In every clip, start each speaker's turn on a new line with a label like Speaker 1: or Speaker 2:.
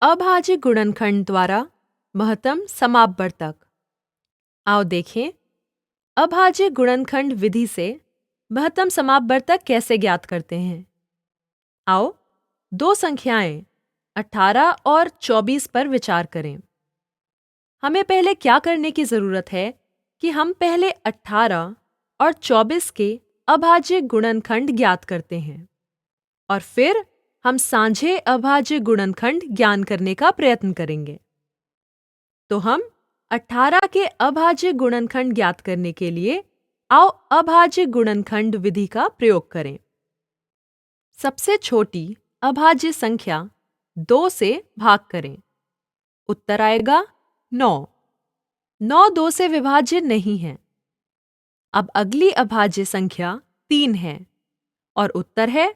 Speaker 1: अभाज्य गुणनखंड द्वारा महत्तम समापवर्तक। आओ देखें, अभाज्य गुणनखंड विधि से महत्तम समापवर्तक कैसे ज्ञात करते हैं। आओ दो संख्याएं 18 और 24 पर विचार करें। हमें पहले क्या करने की जरूरत है कि हम पहले 18 और 24 के अभाज्य गुणनखंड ज्ञात करते हैं और फिर हम साझे अभाज्य गुणनखंड ज्ञात करने का प्रयत्न करेंगे। तो हम 18 के अभाज्य गुणनखंड ज्ञात करने के लिए आओ अभाज्य गुणनखंड विधि का प्रयोग करें। सबसे छोटी अभाज्य संख्या 2 से भाग करें। उत्तर आएगा 9। 9 2 से विभाज्य नहीं है। अब अगली अभाज्य संख्या 3 है और उत्तर है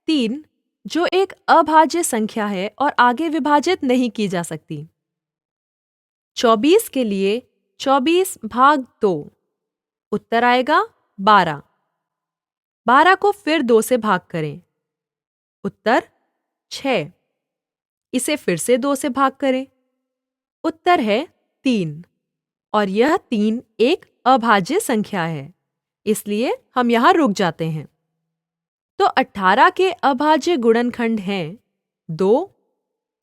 Speaker 1: 3, जो एक अभाज्य संख्या है और आगे विभाजित नहीं की जा सकती। 24 के लिए 24 भाग 2, उत्तर आएगा 12। 12 को फिर 2 से भाग करें। उत्तर 6। इसे फिर से 2 से भाग करें। उत्तर है 3 और यह 3 एक अभाज्य संख्या है, इसलिए हम यहाँ रुक जाते हैं। तो 18 के अभाज्य गुणनखंड हैं 2,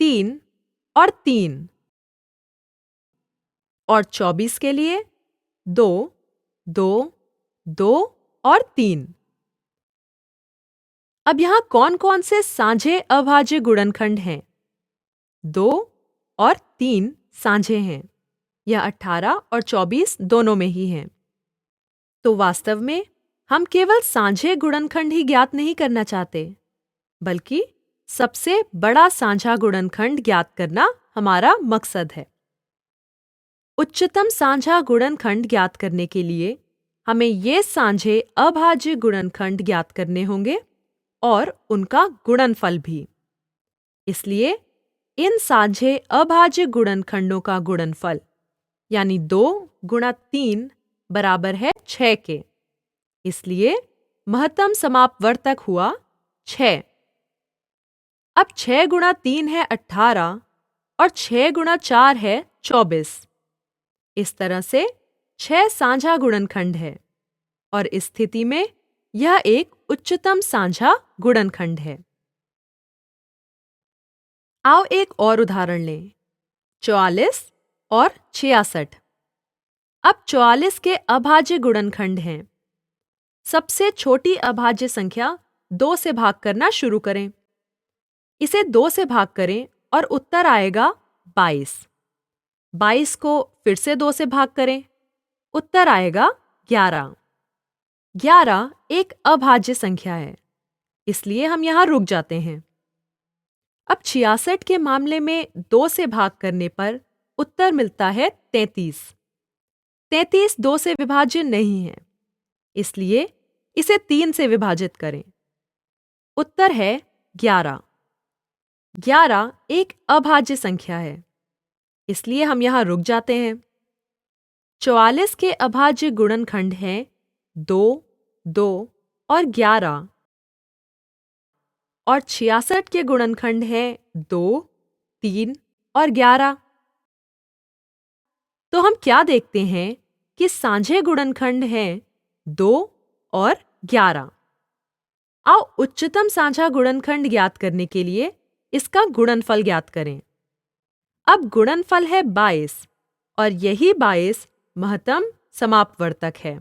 Speaker 1: 3 और 3 और 24 के लिए 2, 2, 2 और 3। अब यहाँ कौन कौन से साझे अभाज्य गुणनखंड हैं? 2 और 3 साझे हैं। यह 18 और 24 दोनों में ही हैं। तो वास्तव में हम केवल साझे गुणनखंड ही ज्ञात नहीं करना चाहते, बल्कि सबसे बड़ा साझा गुणनखंड ज्ञात करना हमारा मकसद है। उच्चतम साझा गुणनखंड ज्ञात करने के लिए हमें ये साझे अभाज्य गुणनखंड ज्ञात करने होंगे और उनका गुणनफल भी। इसलिए इन साझे अभाज्य गुणनखंडों का गुणनफल यानी 2 गुणा 3 बराबर है 6 के। इसलिए महत्तम समापवर्तक हुआ 6। अब 6 गुणा 3 है 18 और 6 गुणा 4 है 24। इस तरह से 6 साझा गुणनखंड है और इस स्थिति में यह एक उच्चतम साझा गुणनखंड है। आओ एक और उदाहरण लें, 44 और 66। अब 44 के अभाज्य गुणनखंड हैं। सबसे छोटी अभाज्य संख्या 2 से भाग करना शुरू करें। इसे 2 से भाग करें और उत्तर आएगा 22। 22 को फिर से 2 से भाग करें। उत्तर आएगा 11। 11 एक अभाज्य संख्या है, इसलिए हम यहाँ रुक जाते हैं। अब 66 के मामले में 2 से भाग करने पर उत्तर मिलता है 33। 33 2 से विभाज्य नहीं है, इसलिए इसे 3 से विभाजित करें। उत्तर है 11। 11 एक अभाज्य संख्या है, इसलिए हम यहाँ रुक जाते हैं। 44 के अभाज्य गुणनखंड हैं 2, 2 और 11 और 66 के गुणनखंड हैं 2, 3 और 11। तो हम क्या देखते हैं कि साझे गुणनखंड हैं 2 और 11। आओ उच्चतम साझा गुणनखंड ज्ञात करने के लिए इसका गुणनफल ज्ञात करें। अब गुणनफल है 22 और यही 22 महत्तम समापवर्तक है।